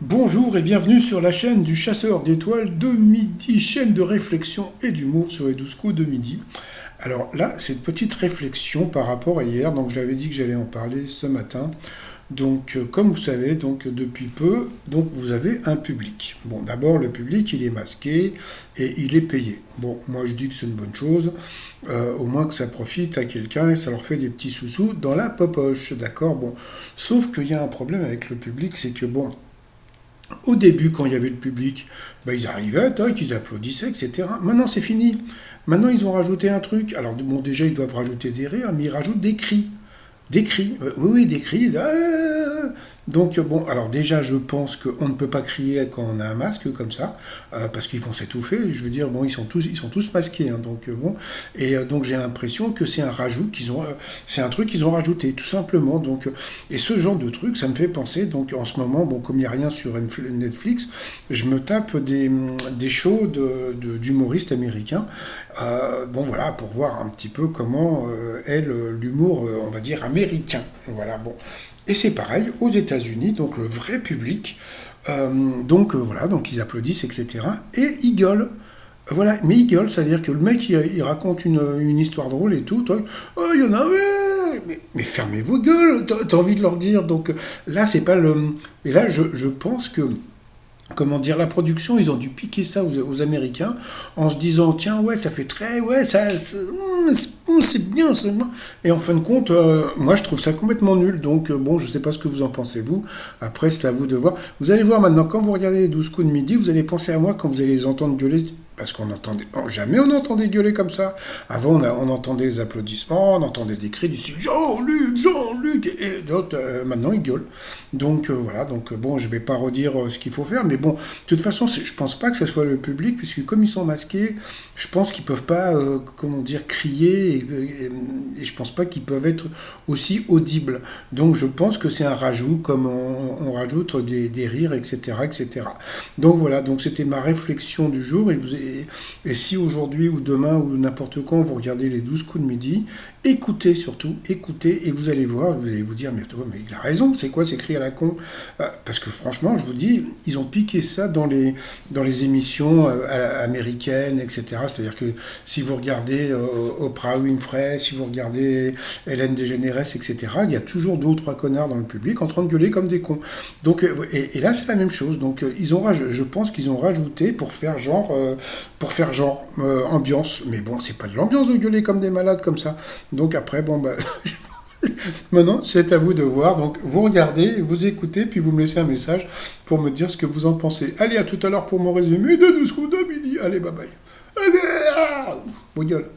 Bonjour et bienvenue sur la chaîne du chasseur d'étoiles de midi, chaîne de réflexion et d'humour sur les 12 coups de midi. Alors là, c'est une petite réflexion par rapport à hier, donc j'avais dit que j'allais en parler ce matin. Donc comme vous savez, donc depuis peu, donc vous avez un public. Bon, d'abord le public, il est masqué et il est payé. Bon, moi je dis que c'est une bonne chose, au moins que ça profite à quelqu'un et ça leur fait des petits sous-sous dans la popoche, d'accord? Bon, sauf qu'il y a un problème avec le public, c'est que bon, au début, quand il y avait le public, ben, ils arrivaient, tac, ils applaudissaient, etc. Maintenant, c'est fini. Maintenant, ils ont rajouté un truc. Alors, bon, déjà, ils doivent rajouter des rires, mais ils rajoutent des cris. Des cris, oui, oui, des cris. Donc, bon, alors déjà, je pense qu'on ne peut pas crier quand on a un masque comme ça, parce qu'ils vont s'étouffer. Je veux dire, bon, ils sont tous masqués, hein, donc bon. Et donc, j'ai l'impression que c'est un rajout qu'ils ont, c'est un truc qu'ils ont rajouté, tout simplement. Donc, et ce genre de truc, ça me fait penser, donc en ce moment, bon, comme il n'y a rien sur Netflix, je me tape des shows d'humoristes américains, bon, voilà, pour voir un petit peu comment est l'humour, on va dire, américain. Voilà, bon. Et c'est pareil aux États-Unis, donc le vrai public, donc voilà, donc ils applaudissent, etc. Et ils gueulent. Voilà, mais ils gueulent, c'est-à-dire que le mec il raconte une histoire drôle et tout, toi, oh, il y en a, ouais, mais fermez vos gueules, t'as envie de leur dire. Donc là, c'est pas le. Et là, je pense que comment dire, la production, ils ont dû piquer ça aux Américains en se disant, tiens, ouais, ça fait très, ouais, c'est bien, c'est bien. Et en fin de compte, moi, je trouve ça complètement nul. Donc, bon, je sais pas ce que vous en pensez, vous. Après, c'est à vous de voir. Vous allez voir maintenant, quand vous regardez les 12 coups de midi, vous allez penser à moi quand vous allez les entendre gueuler. Parce qu'on entendait, jamais on entendait gueuler comme ça. Avant, on entendait les applaudissements, on entendait des cris d'ici Jean-Luc, Jean-Luc, et d'autres, maintenant ils gueulent. Donc voilà, donc bon, je vais pas redire ce qu'il faut faire, mais bon, de toute façon, je pense pas que ce soit le public, puisque comme ils sont masqués, je pense qu'ils peuvent pas, comment dire, crier, et je pense pas qu'ils peuvent être aussi audibles. Donc je pense que c'est un rajout, comme on rajoute des rires, etc., etc. Donc voilà, donc c'était ma réflexion du jour, et si aujourd'hui ou demain ou n'importe quand vous regardez les 12 coups de midi, écoutez surtout, écoutez, et vous allez voir, vous allez vous dire, mais il a raison, c'est quoi ces cris à la con? Parce que franchement, je vous dis, ils ont piqué ça dans les émissions américaines, etc. C'est-à-dire que si vous regardez Oprah Winfrey, si vous regardez Hélène DeGeneres, etc., il y a toujours deux ou trois connards dans le public en train de gueuler comme des cons. Donc, et là, c'est la même chose. Donc, je pense qu'ils ont rajouté pour faire genre ambiance. Mais bon, c'est pas de l'ambiance de gueuler comme des malades comme ça. Donc après, bon, bah, maintenant, c'est à vous de voir. Donc, vous regardez, vous écoutez, puis vous me laissez un message pour me dire ce que vous en pensez. Allez, à tout à l'heure pour mon résumé de 12 coups de midi. Allez, bye bye. Allez, vos gueules.